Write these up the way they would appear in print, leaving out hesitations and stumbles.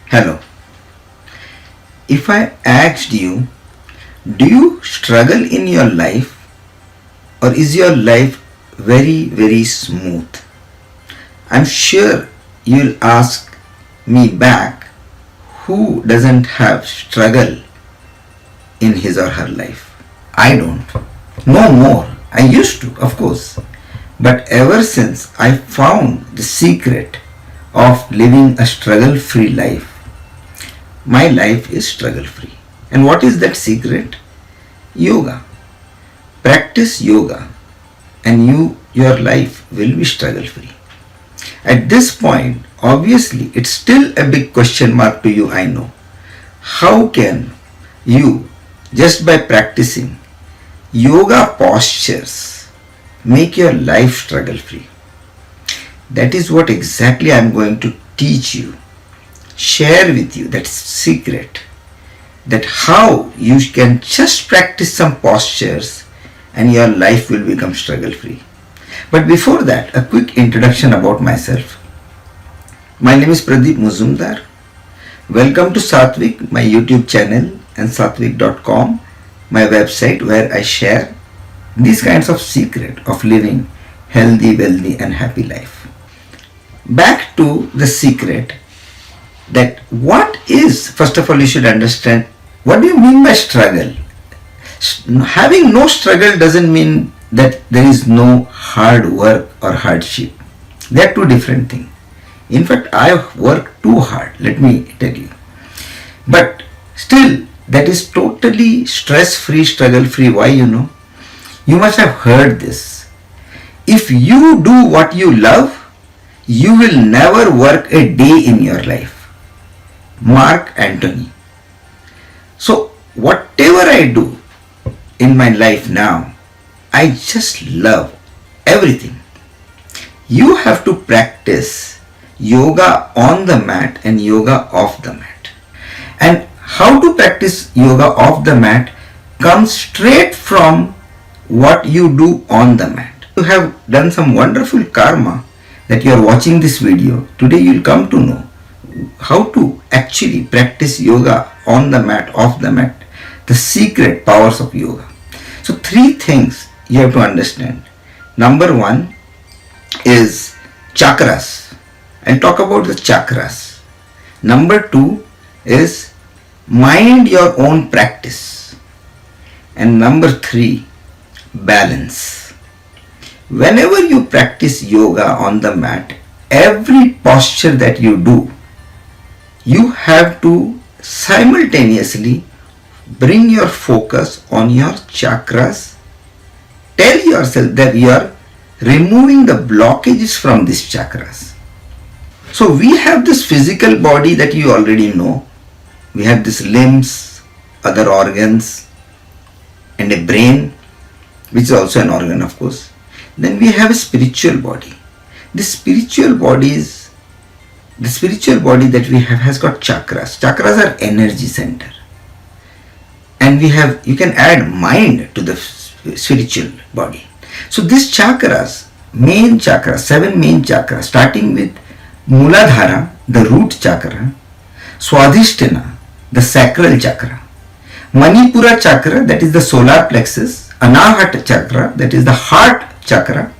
Hello. If I asked you, do you struggle in your life or is your life very smooth? I'm sure you'll ask me back, who doesn't have struggle in his or her life? I don't. No more. I used to, of course. But ever since I found the secret of living a struggle free life, my life is struggle free. And what is that secret? Yoga. Practice yoga and your life will be struggle free. At this point, obviously, it's still a big question mark to you, I know. How can you, just by practicing yoga postures, make your life struggle free? That is what exactly I'm going to teach you, share with you that secret, that how you can just practice some postures and your life will become struggle free. But before that, a quick introduction about myself. My name is Pradeep Muzoomdar. Welcome to Sathvikh, my YouTube channel, and sathvikh.com, my website where I share these kinds of secret of living healthy, wealthy and happy life. Back to the secret, that what is, first of all you should understand, what do you mean by struggle? Having no struggle doesn't mean that there is no hard work or hardship. They are two different things. In fact, I work too hard, let me tell you. But still, that is totally stress-free, struggle-free. Why, you know? You must have heard this. If you do what you love, you will never work a day in your life. Mark Antony. So, whatever I do in my life now, I just love everything. You have to practice yoga on the mat and yoga off the mat. And how to practice yoga off the mat comes straight from what you do on the mat. You have done some wonderful karma that you are watching this video. Today you will come to know how to actually practice yoga on the mat, off the mat, the secret powers of yoga. So three things you have to understand. Number one is chakras. I'll talk about the chakras. Number two is mind your own practice. And number three, balance. Whenever you practice yoga on the mat, every posture that you do, you have to simultaneously bring your focus on your chakras. Tell yourself that you are removing the blockages from these chakras. So we have this physical body that you already know. We have these limbs, other organs, and a brain, which is also an organ, of course. Then we have a spiritual body. The spiritual body that we have has got chakras. Chakras are energy center. And you can add mind to the spiritual body. So these chakras, seven main chakras, starting with Muladhara, the root chakra, Swadhisthana, the sacral chakra, Manipura chakra, that is the solar plexus, Anahata chakra, that is the heart chakra,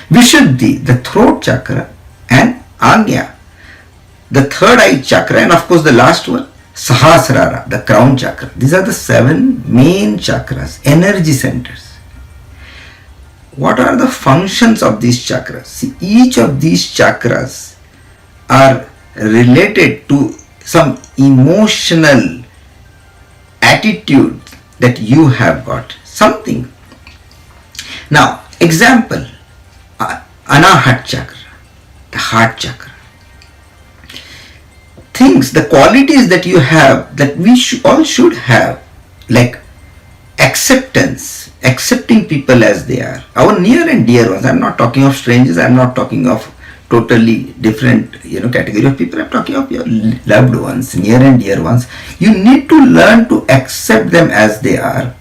Vishuddhi, the throat chakra, and Agnya, the third eye chakra, and of course the last one, Sahasrara, the crown chakra. These are the seven main chakras, energy centers. What are the functions of these chakras? See, each of these chakras are related to some emotional attitude that you have got. Something. Now, example, Anahat chakra, the heart chakra. Things, the qualities that you have, that we all should have, like acceptance, accepting people as they are, our near and dear ones. I'm not talking of strangers, I'm not talking of totally different category of people. I'm talking of your loved ones, near and dear ones. You need to learn to accept them as they are.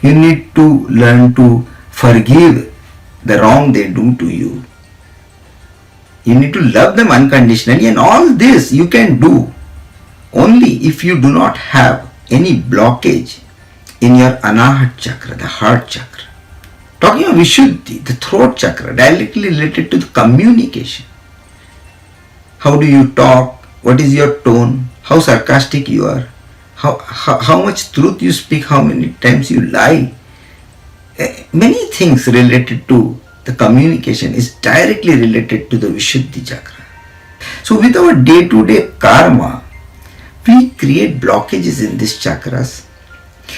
You need to learn to forgive the wrong they do to you. You need to love them unconditionally, and all this you can do only if you do not have any blockage in your Anahat chakra, the heart chakra. Talking of Vishuddhi, the throat chakra, directly related to the communication. How do you talk? What is your tone? How sarcastic you are? How much truth you speak? How many times you lie? Many things related to the communication is directly related to the Vishuddhi chakra. So with our day-to-day karma, we create blockages in these chakras,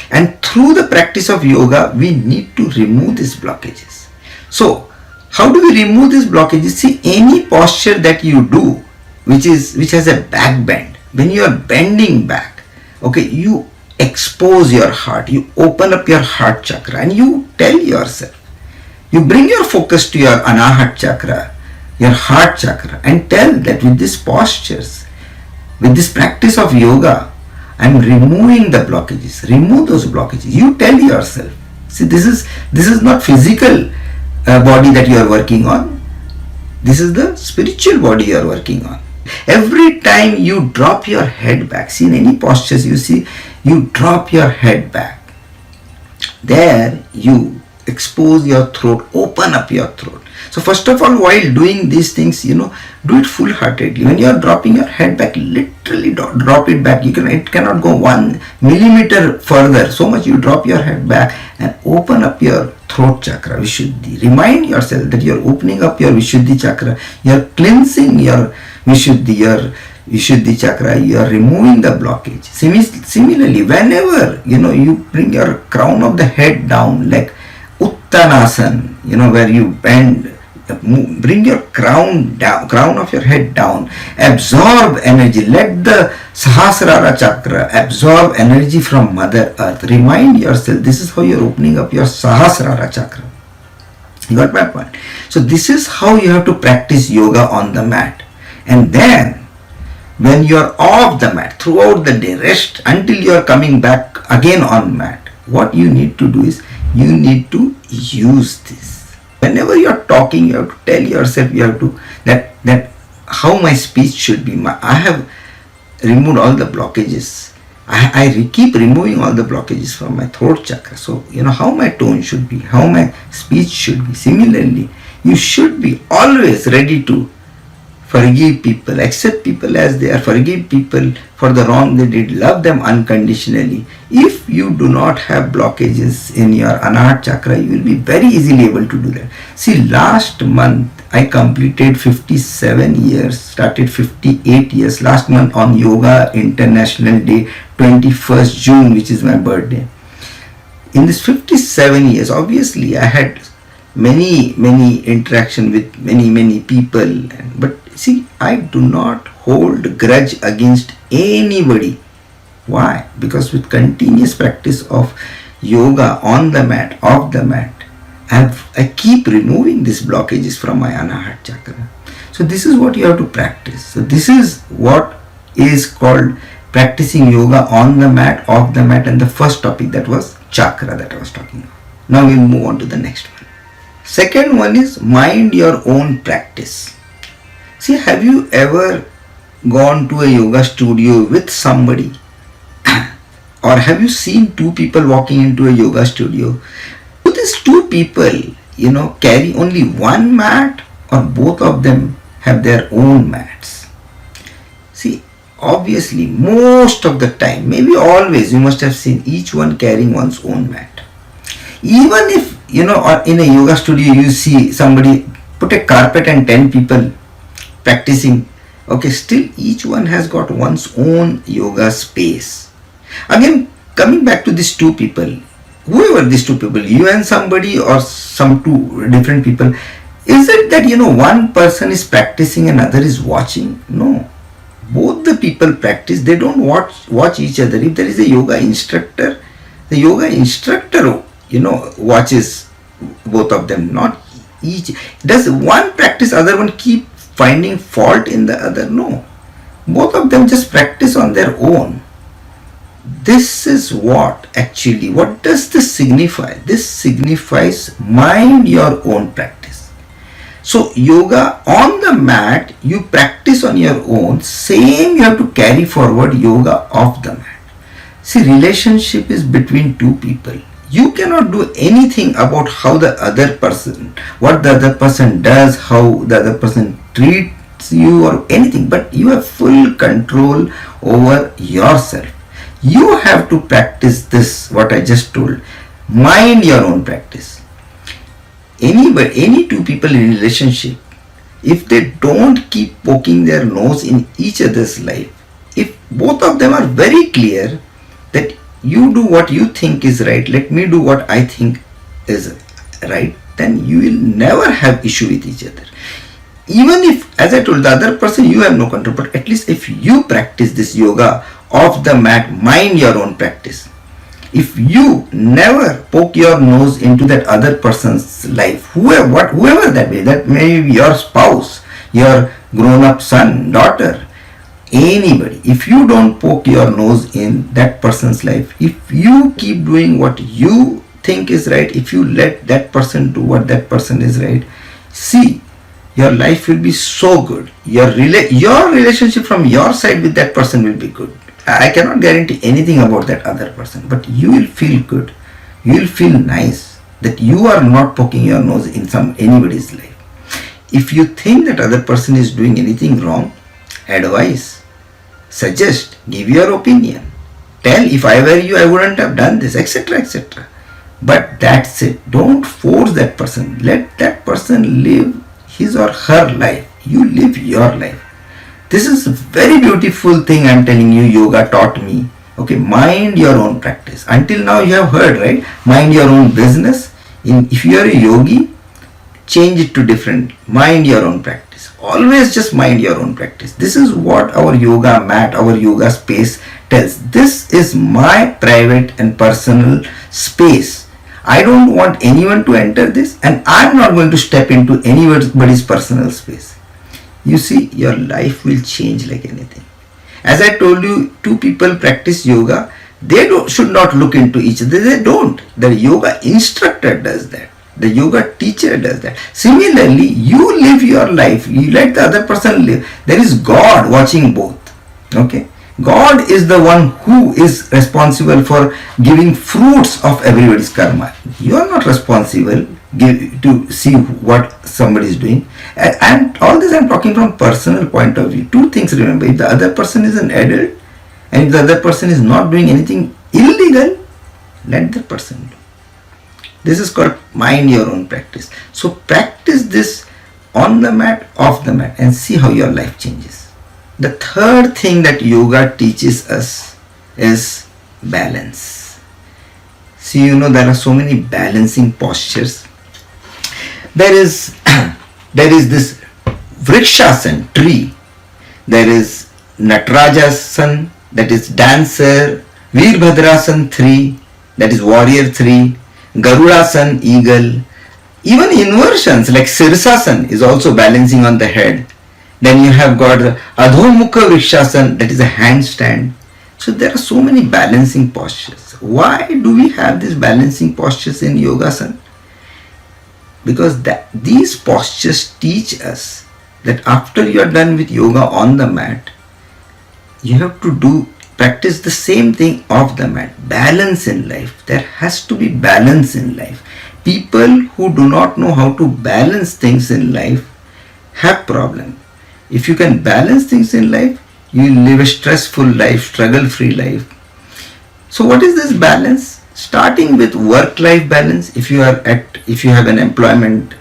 and through the practice of yoga we need to remove these blockages. So how do we remove these blockages? See, any posture that you do which has a back bend, when you are bending back, okay, you expose your heart, you open up your heart chakra, and you tell yourself, you bring your focus to your Anahat chakra, your heart chakra, and tell that with these postures, with this practice of yoga, I am removing the blockages. Remove those blockages. You tell yourself. See, this is not physical body that you are working on. This is the spiritual body you are working on. Every time you drop your head back, see, in any postures you see, you drop your head back. There you expose your throat, open up your throat. So first of all, while doing these things, do it full-heartedly. When you are dropping your head back, literally drop it back. It cannot go 1 millimeter further. So much you drop your head back and open up your throat chakra, Vishuddhi. Remind yourself that you are opening up your Vishuddhi chakra. You are cleansing your Vishuddhi chakra. You are removing the blockage. Similarly, whenever you bring your crown of the head down, like Uttanasana, where you bend, bring your crown of your head down, absorb energy, let the Sahasrara chakra absorb energy from Mother Earth. Remind yourself, this is how you're opening up your Sahasrara chakra. You got my point? So this is how you have to practice yoga on the mat. And then when you are off the mat, throughout the day, rest until you are coming back again on mat, what you need to do is, you need to use this. Whenever you are talking, you have to tell yourself, you have to that how my speech should be. I have removed all the blockages. I keep removing all the blockages from my throat chakra. So how my tone should be, how my speech should be. Similarly, you should be always ready to forgive people, accept people as they are, forgive people for the wrong they did, love them unconditionally. If you do not have blockages in your Anahat chakra, you will be very easily able to do that. See, last month I completed 57 years, started 58 years last month on Yoga International Day, 21st June, which is my birthday. In this 57 years, obviously I had many interaction with many people, but see, I do not hold grudge against anybody. Why? Because with continuous practice of yoga on the mat, off the mat, I keep removing these blockages from my Anahat chakra. So this is what you have to practice. So this is what is called practicing yoga on the mat, off the mat, and the first topic, that was chakra that I was talking about. Now we'll move on to the next one. Second one is mind your own practice. See, have you ever gone to a yoga studio with somebody? Or have you seen two people walking into a yoga studio? Do these two people, carry only one mat, or both of them have their own mats? See, obviously, most of the time, maybe always, you must have seen each one carrying one's own mat. Even if, or in a yoga studio, you see somebody put a carpet and 10 people practicing, okay, still each one has got one's own yoga space. Again, coming back to these two people, whoever these two people, you and somebody or some two different people, is it that one person is practicing and other is watching? No, both the people practice. They don't watch each other. If there is a yoga instructor, the yoga instructor watches both of them, not each. Does one practice, other one keep finding fault in the other? No, both of them just practice on their own. This is what does this signify? This signifies mind your own practice. So yoga on the mat, you practice on your own. Same you have to carry forward yoga off the mat. See, relationship is between two people. You cannot do anything about how the other person, what the other person does, how the other person treats you or anything, but you have full control over yourself. You have to practice this, what I just told. Mind your own practice. Any two people in relationship, if they don't keep poking their nose in each other's life, if both of them are very clear that you do what you think is right, let me do what I think is right, then you will never have issue with each other. Even if, as I told, the other person you have no control, but at least if you practice this yoga off the mat, mind your own practice. If you never poke your nose into that other person's life, whoever that may be your spouse, your grown-up son, daughter, anybody, if you don't poke your nose in that person's life, if you keep doing what you think is right, if you let that person do what that person is right, see, your life will be so good. Your relationship from your side with that person will be good. I cannot guarantee anything about that other person, but you will feel good. You will feel nice that you are not poking your nose in anybody's life. If you think that other person is doing anything wrong, advise, suggest, give your opinion. Tell, if I were you, I wouldn't have done this, etc., etc. But that's it. Don't force that person. Let that person live his or her life. You live your life. This is a very beautiful thing I'm telling you, yoga taught me. Okay, mind your own practice. Until now you have heard, right? Mind your own business. If you are a yogi, change it to different. Mind your own practice. Always just mind your own practice. This is what our yoga mat, our yoga space tells. This is my private and personal space. I don't want anyone to enter this, and I'm not going to step into anybody's personal space. You see, your life will change like anything. As I told you, two people practice yoga, they should not look into each other. They don't. The yoga instructor does that. The yoga teacher does that. Similarly, you live your life. You let the other person live. There is God watching both. Okay. God is the one who is responsible for giving fruits of everybody's karma. You are not responsible to see what somebody is doing. And all this I'm talking from personal point of view. Two things remember. If the other person is an adult and if the other person is not doing anything illegal, let the person do. This is called mind your own practice. So practice this on the mat, off the mat, and see how your life changes. The third thing that yoga teaches us is balance. See, there are so many balancing postures. There is this Vrikshasana, tree. There is Natarajasana, that is dancer. Veerbhadrasana 3, that is warrior 3. Garudasana, eagle. Even inversions like Sirsasana is also balancing on the head. Then you have got the Adhomukha Vrikshasana, that is a handstand. So there are so many balancing postures. Why do we have these balancing postures in Yogasana? Because these postures teach us that after you are done with yoga on the mat, you have to practice the same thing off the mat. Balance in life. There has to be balance in life. People who do not know how to balance things in life have problem. If you can balance things in life, you will live a stressful life, struggle-free life. So what is this balance? Starting with work-life balance. If you have an employment,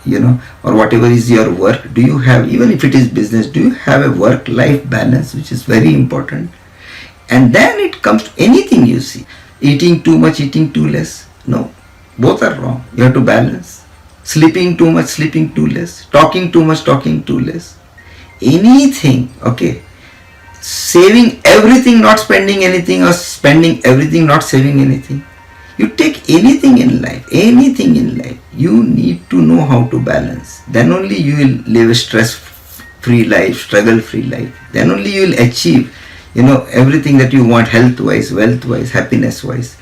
or whatever is your work, do you have, even if it is business, do you have a work-life balance, which is very important? And then it comes to anything you see. Eating too much, eating too less. No, both are wrong. You have to balance. Sleeping too much, sleeping too less. Talking too much, talking too less. Anything, okay. Saving everything, not spending anything, or spending everything, not saving anything. You take anything in life, you need to know how to balance. Then only you will live a stress-free life, struggle-free life. Then only you will achieve, everything that you want, health-wise, wealth-wise, happiness-wise.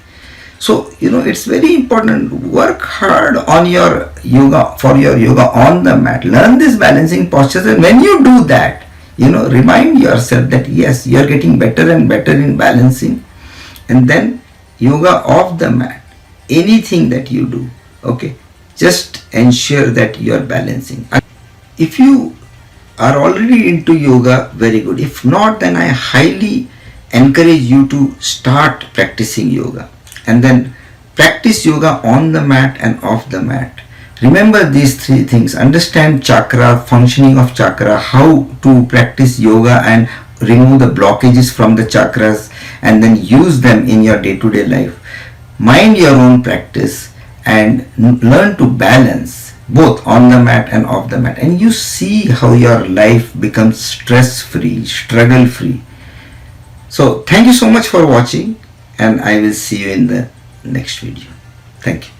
So, it's very important. Work hard on your yoga, for your yoga on the mat. Learn these balancing postures, and when you do that, remind yourself that yes, you are getting better and better in balancing. And then yoga off the mat, anything that you do, okay, just ensure that you are balancing. If you are already into yoga, very good. If not, then I highly encourage you to start practicing yoga, and then practice yoga on the mat and off the mat. Remember these three things: understand chakra, functioning of chakra, how to practice yoga and remove the blockages from the chakras, and then use them in your day-to-day life. Mind your own practice and learn to balance both on the mat and off the mat, and you see how your life becomes stress free, struggle free. So thank you so much for watching, and I will see you in the next video. Thank you.